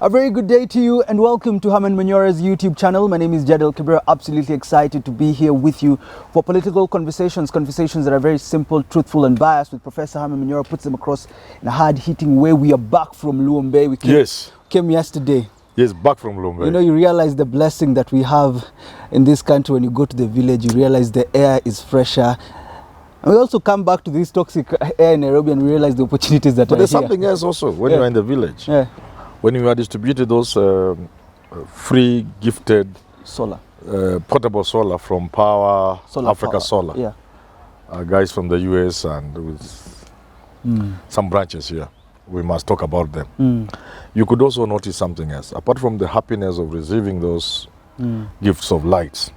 A very good day to you and welcome to Herman Manyora's YouTube channel. My name is Jadel Kibera. Absolutely excited to be here with you for political conversations that are very simple, truthful and biased, with Professor Herman Manyora puts them across in a hard-hitting way. We are back from Luombe. We came yesterday. Yes, back from Luombe. You know, you realize the blessing that we have in this country. When you go to the village, you realize the air is fresher. And we also come back to this toxic air in Nairobi and realize the opportunities that are here. But there's something else also when you're in the village. Yeah. When you are distributed those free gifted Solar. Portable solar from Power, Africa Power. Solar. Yeah. Guys from the US and with some branches here. We must talk about them. You could also notice something else. Apart from the happiness of receiving those gifts of lights,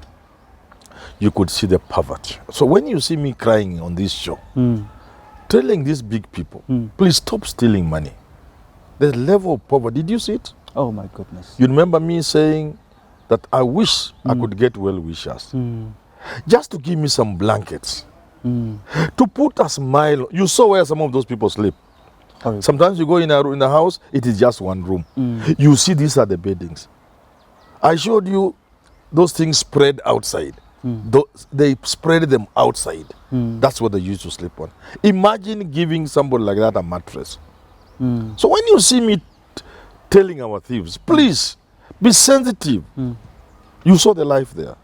you could see the poverty. So when you see me crying on this show, telling these big people, please stop stealing money. The level of poverty, did you see it? Oh my goodness. You remember me saying that I wish I could get well-wishers. Just to give me some blankets. To put a smile. You saw where some of those people sleep. Horrible. Sometimes you go in a house, it is just one room. You see these are the beddings. I showed you those things spread outside. They spread them outside. That's what they used to sleep on. Imagine giving somebody like that a mattress. So when you see me telling our thieves, please be sensitive. You saw the life there.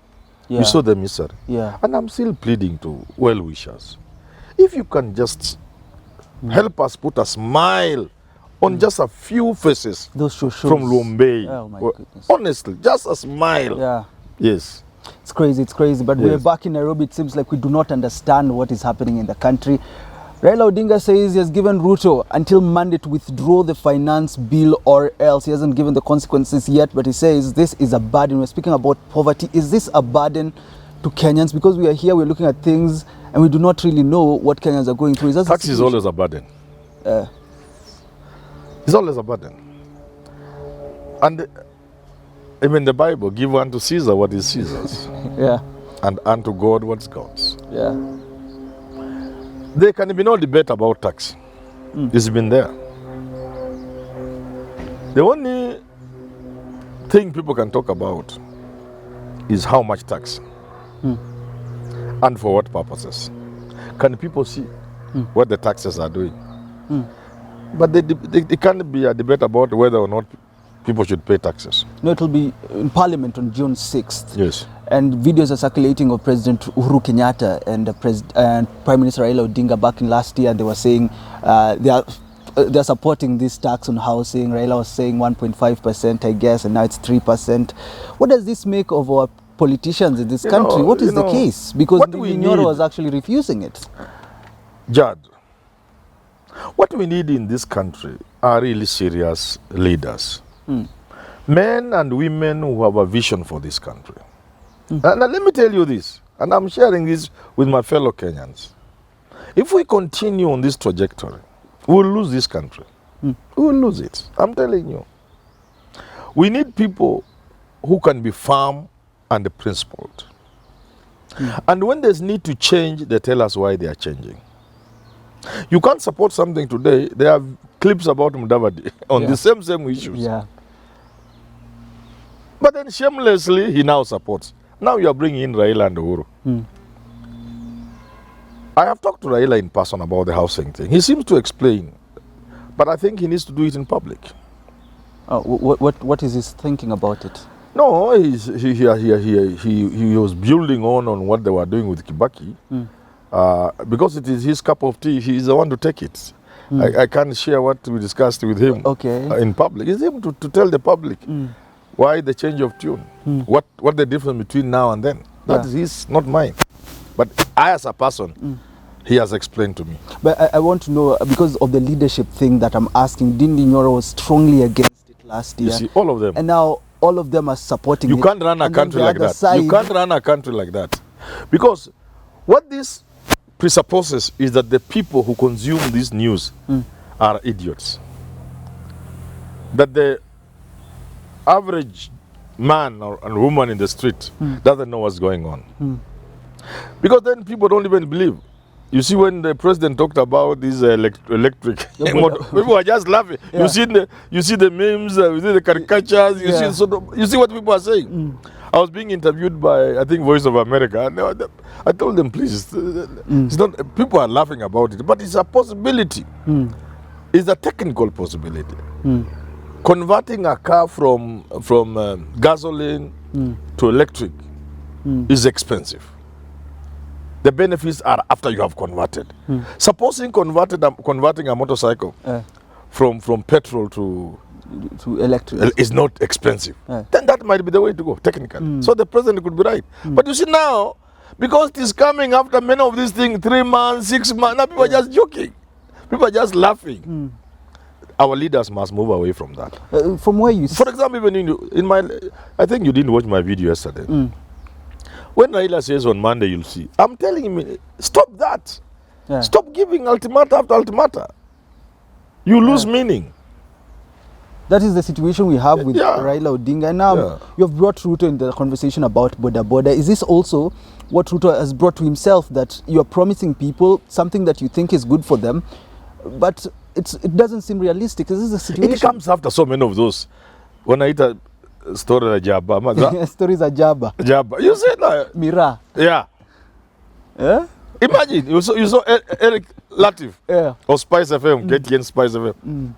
Yeah. You saw the misery. Yeah. And I'm still pleading to well-wishers. If you can just help us put a smile on just a few faces Those shows. from Luombe. Oh my goodness. Honestly, just a smile. Yeah. Yes. It's crazy, but Yes. we're back in Nairobi. It seems like we do not understand what is happening in the country. Raila Odinga says he has given Ruto until Monday to withdraw the finance bill or else. He hasn't given the consequences yet, but he says this is a burden. We're speaking about poverty. Is this a burden to Kenyans? Because we are here, we're looking at things and we do not really know what Kenyans are going through. Tax is always a burden. It's always a burden. And even the Bible, give unto Caesar what is Caesar's. Yeah. And unto God what's God's. Yeah. There can be no debate about tax. It's been there. The only thing people can talk about is how much tax and for what purposes. Can people see what the taxes are doing? But there can't be a debate about whether or not people should pay taxes. No, it will be in Parliament on June 6th. Yes. And videos are circulating of President Uhuru Kenyatta and Prime Minister Raila Odinga back in last year. They were saying they're supporting this tax on housing. Raila was saying 1.5%, I guess, and now it's 3%. What does this make of our politicians in this country? What is the case? Because Manyora was actually refusing it. Jad, what we need in this country are really serious leaders. Men and women who have a vision for this country. And let me tell you this, and I'm sharing this with my fellow Kenyans. If we continue on this trajectory, we'll lose this country. We will lose it. I'm telling you. We need people who can be firm and principled. And when there's need to change, they tell us why they are changing. You can't support something today. There are clips about Mudavadi on the same issues. Yeah. But then shamelessly, he now supports. Now you are bringing in Raila and Uhuru. I have talked to Raila in person about the housing thing. He seems to explain, but I think he needs to do it in public. Oh, what is his thinking about it? No, he was building on what they were doing with Kibaki. Because it is his cup of tea, he is the one to take it. I can't share what we discussed with him in public. It's him to tell the public why the change of tune, what the difference between now and then. That is his, not mine. But I, as a person, he has explained to me. But I want to know, because of the leadership thing that I'm asking, Manyora was strongly against it last year. You see, all of them. And now all of them are supporting it. You can't run a country like that. You can't run a country like that. Because what this presupposes is that the people who consume this news are idiots. That the average man and woman in the street doesn't know what's going on. Because then people don't even believe. You see, when the president talked about this electric, Yeah, people were just laughing. Yeah. You see the memes, you see the caricatures, you Yeah. you see what people are saying. I was being interviewed by, I think, Voice of America, and I told them, please, it's not. People are laughing about it, but it's a possibility. It's a technical possibility. Converting a car from gasoline to electric is expensive. The benefits are after you have converted. Supposing converting a motorcycle from petrol to electric is not expensive, then that might be the way to go, technically. So the president could be right. But you see now, because it is coming after many of these things, 3 months, 6 months, now people are just joking. People are just laughing. Our leaders must move away from that. From where you For example, even I think you didn't watch my video yesterday. When Raila says on Monday, you'll see. I'm telling him, stop that. Yeah. Stop giving ultimata after ultimata. You lose meaning. That is the situation we have with Yeah. Raila Odinga. And now Yeah. you have brought Ruto in the conversation about border. Is this also what Ruto has brought to himself, that you are promising people something that you think is good for them, but it doesn't seem realistic? Is this the situation? It comes after so many of those. When I eat a story like Jabba, Stories are Jabba. you said that. Mira. Yeah. Yeah? Imagine, you saw Eric Latif Yeah. of Spice FM, KTN Spice FM.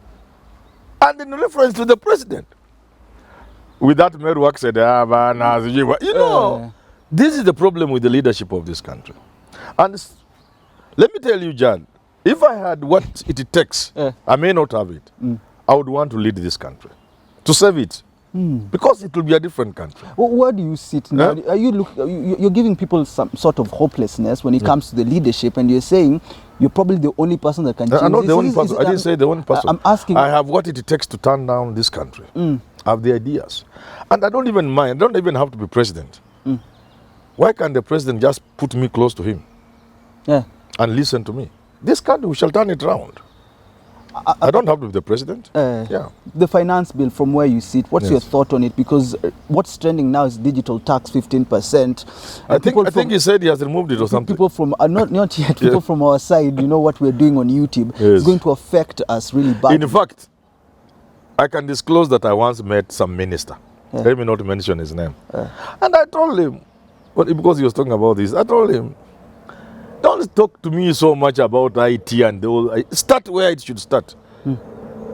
And in reference to the president. With that Meruak said, you know, this is the problem with the leadership of this country. And let me tell you, John, if I had what it takes, I may not have it. I would want to lead this country, to save it. Because it will be a different country. Well, where do you sit now? Are you're giving people some sort of hopelessness when it comes to the leadership, and you're saying you're probably the only person that can change I'm not this. the only person. I didn't say the only person. I'm asking. I have what it takes to turn down this country. I have the ideas. And I don't even mind. I don't even have to be president. Why can't the president just put me close to him and listen to me? This country, we shall turn it around. I don't have to be the president. The finance bill, from where you sit, what's your thought on it? Because what's trending now is digital tax, 15%. I think he said he has removed it or something. People from, not yet, people from our side, you know what we're doing on YouTube. It's going to affect us really badly. In fact, I can disclose that I once met some minister. Let me not mention his name. And I told him, because he was talking about this, I told him, don't talk to me so much about IT and the whole. Start where it should start.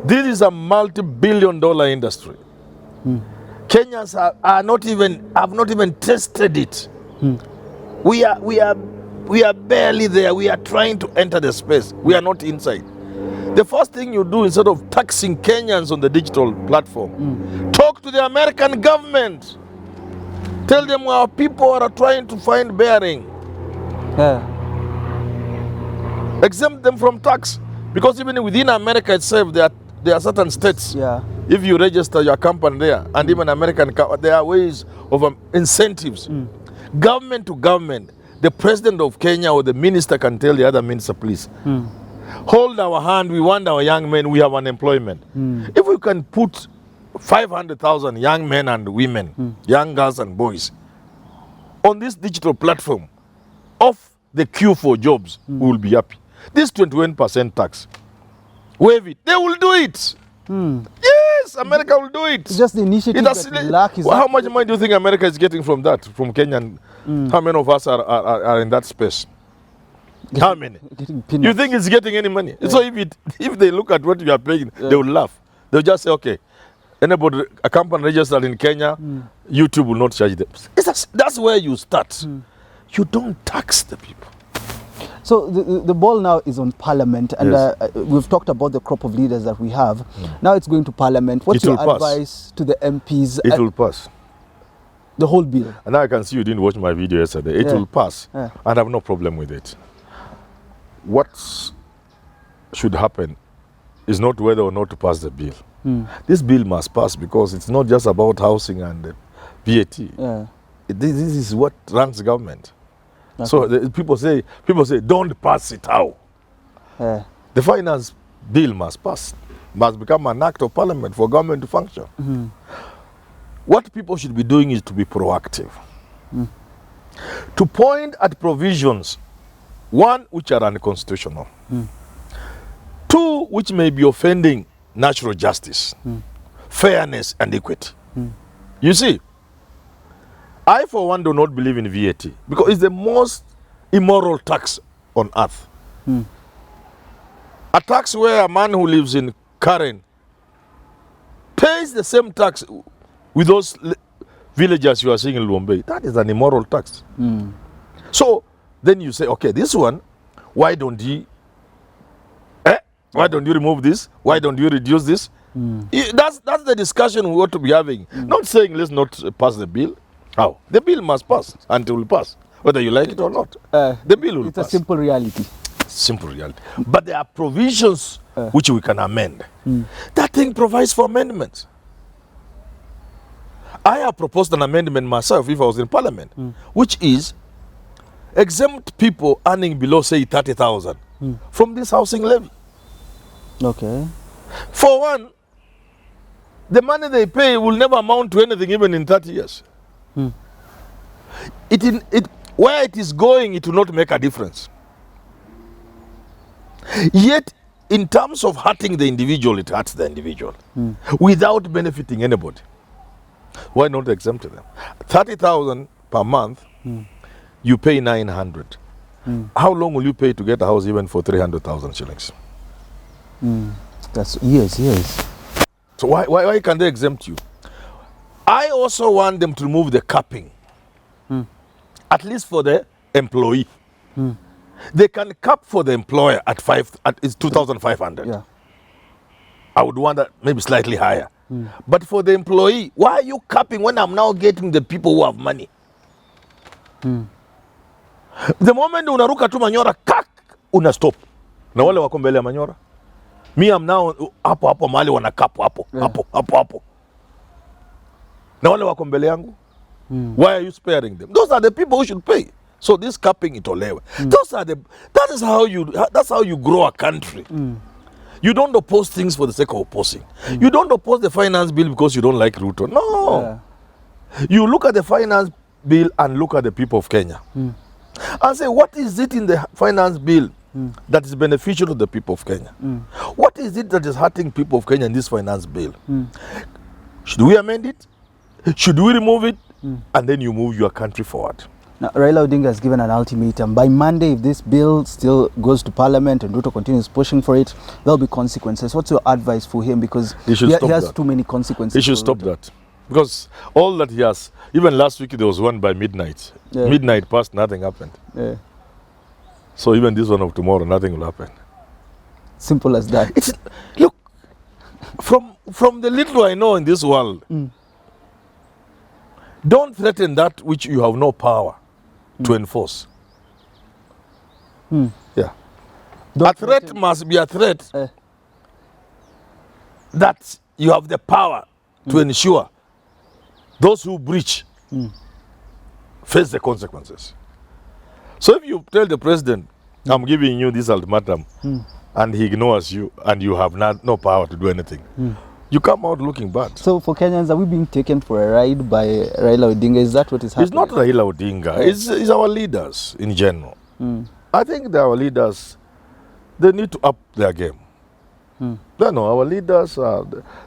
This is a multi-billion-dollar industry. Kenyans have not even tested it. We are barely there. We are trying to enter the space. We are not inside. The first thing you do, instead of taxing Kenyans on the digital platform, talk to the American government. Tell them our people are trying to find bearing. Exempt them from tax, because even within America itself, there are certain states. If you register your company there, and even American, there are ways of incentives. Government to government, the president of Kenya or the minister can tell the other minister, please, hold our hand. We want our young men. We have unemployment. If we can put 500,000 young men and women, young girls and boys, on this digital platform, off the queue for jobs, we will be happy. This 21% tax, waive it. They will do it. Yes, America will do it. It's just the initiative that lack is. How much money do you think America is getting from that, from Kenya? How many of us are in that space? How many? You think it's getting any money? So if they look at what you are paying, they will laugh. They'll just say, okay, anybody, a company registered in Kenya, YouTube will not charge them. That's where you start. You don't tax the people. So the ball now is on Parliament, and we've talked about the crop of leaders that we have. Now it's going to Parliament. What's your advice to the MPs? It will pass. The whole bill? And I can see you didn't watch my video yesterday. It will pass. And I have no problem with it. What should happen is not whether or not to pass the bill. This bill must pass, because it's not just about housing and VAT. This is what runs government. So people say, don't pass it out. The finance bill must pass, must become an act of parliament for government to function. What people should be doing is to be proactive. To point at provisions One, which are unconstitutional. Two, which may be offending natural justice, fairness, and equity. You see, I, for one, do not believe in VAT because it's the most immoral tax on earth. A tax where a man who lives in Karen pays the same tax with those villagers you are seeing in Luombe. That is an immoral tax. So then you say, okay, this one, why don't you remove this? Why don't you reduce this? That's the discussion we ought to be having. Not saying let's not pass the bill. How? The bill must pass until we pass, whether you like it or not. The bill will pass. It's a simple reality. Simple reality. But there are provisions which we can amend. That thing provides for amendments. I have proposed an amendment myself if I was in Parliament, which is exempt people earning below, say, 30,000 from this housing levy. Okay. For one, the money they pay will never amount to anything even in 30 years. Where it is going, it will not make a difference. Yet, in terms of hurting the individual, it hurts the individual without benefiting anybody. Why not exempt them? 30,000 per month, you pay 900. How long will you pay to get a house even for 300,000 shillings? That's years. So why can't they exempt you? I also want them to remove the capping, at least for the employee. They can cap for the employer at it's 2,500. Yeah. I would want that maybe slightly higher. But for the employee, why are you capping when I'm now getting the people who have money? The moment unaruka tu Manyora, una stop. Na wale wako mbele ya Manyora. Me, I'm now hapo mahali wana cap hapo. Na wale wako mbele yangu. Why are you sparing them? Those are the people who should pay. So this capping itolewe. That's how you grow a country. You don't oppose things for the sake of opposing. You don't oppose the finance bill because you don't like Ruto. No. You look at the finance bill and look at the people of Kenya. And say, what is it in the finance bill that is beneficial to the people of Kenya? What is it that is hurting people of Kenya in this finance bill? Should we amend it? Should we remove it? And then you move your country forward. Now, Raila Odinga has given an ultimatum. By Monday, if this bill still goes to Parliament and Ruto continues pushing for it, there'll be consequences. What's your advice for him? Because he has too many consequences. He should stop that. Because all that he has, even last week there was one by midnight. Midnight past, nothing happened. So even this one of tomorrow, nothing will happen. Simple as that. Look, from the little I know in this world, don't threaten that which you have no power to enforce. A threat must be a threat that you have the power to ensure those who breach face the consequences. So if you tell the president, I'm giving you this ultimatum, and he ignores you, and you have no power to do anything, you come out looking bad. So for Kenyans, are we being taken for a ride by Raila Odinga? Is that what is happening? It's not Raila Odinga. It's our leaders in general. I think our leaders, they need to up their game. Our leaders,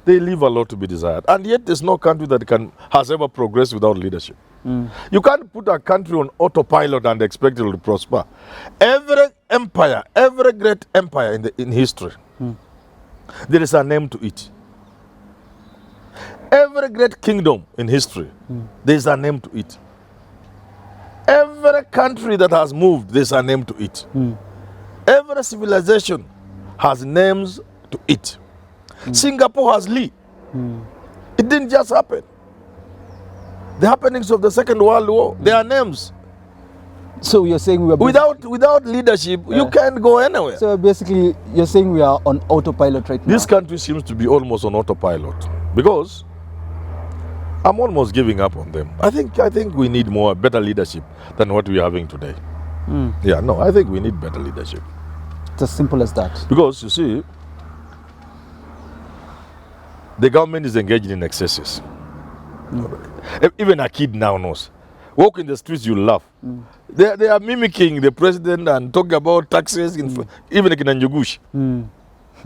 they leave a lot to be desired. And yet there's no country that has ever progressed without leadership. You can't put a country on autopilot and expect it to prosper. Every empire, every great empire in history, there is a name to it. Every great kingdom in history, there is a name to it. Every country that has moved, there is a name to it. Every civilization has names to it. Singapore has Lee. It didn't just happen. The happenings of the Second World War, there are names. So you're saying without leadership, you can't go anywhere. So basically, you're saying we are on autopilot right now. This country seems to be almost on autopilot because I'm almost giving up on them. I think we need better leadership than what we're having today. I think we need better leadership. It's as simple as that. Because you see, the government is engaged in excesses. Even a kid now knows. Walk in the streets, you laugh. They are mimicking the president and talking about taxes, even in Njugush.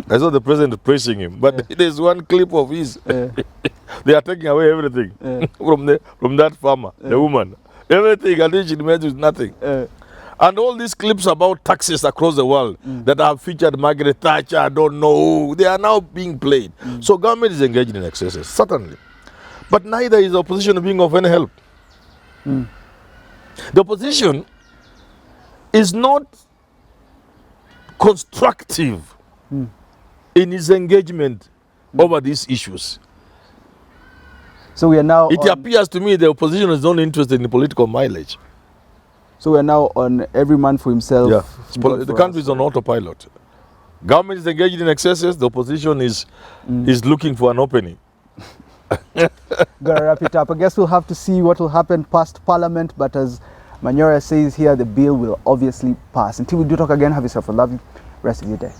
I saw the president praising him, but there's one clip of his. They are taking away everything from that farmer, the woman. Everything, and then she remains with nothing. And all these clips about taxes across the world that have featured Margaret Thatcher, I don't know, they are now being played. So government is engaged in excesses, certainly. But neither is the opposition being of any help. The opposition is not constructive in its engagement over these issues. So we are now. It appears to me the opposition is only interested in political mileage. So we are now on every man for himself. Yeah, the country is on autopilot. Government is engaged in excesses. The opposition is looking for an opening. Gotta wrap it up. I guess we'll have to see what will happen past Parliament. But as Manyora says here, the bill will obviously pass. Until we do talk again, have yourself a lovely rest of your day.